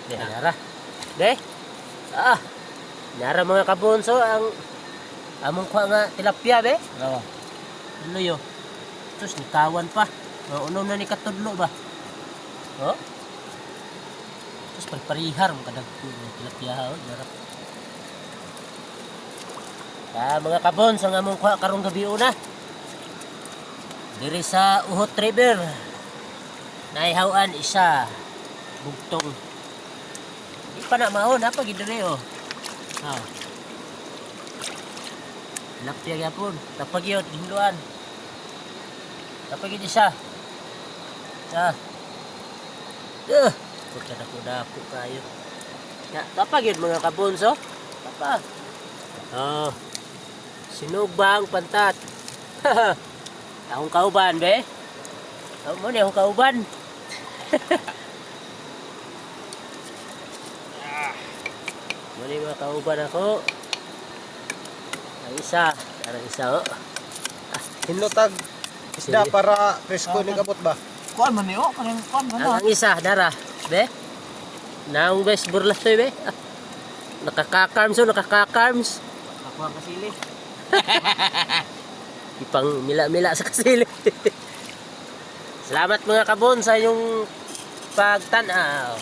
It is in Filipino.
Di nara. De. Ah. Nara mga kabunso ang among kuha nga tilapia be. Oo. Ano yo? Sus ni kawan pa. Unom na ni katudlo ba? Oh. Sus parihar mo kadag tilapia oh, nara. Mga kabunso ang among kuha karong gabi una. Diri sa Uhot River. Naihawan isa bugtong. Di pa na mao na pag idire oh. Ah. Lapya gyapon, tapag yun hinduan. Tapag yun isa. Ah. Puta dako kayo. Ya, tapag yun mga kabunso. Tapag. Oh. Sinugbang pantat. Akong kauban be. Ako mo ni akong kauban. Muli mga kauban ako. Ang isa. Ang isa oh. Hinutag isda para presko ning abot ba? Kuan man niyo, kanang kuan man. Ang isa, dara. Be? Naong bes burlas to be. Nakakakarms oh, nakakakarms. Ako ang kasili. Ipang mila-mila sa kasili. Salamat mga kabon sa inyong pagtanaw.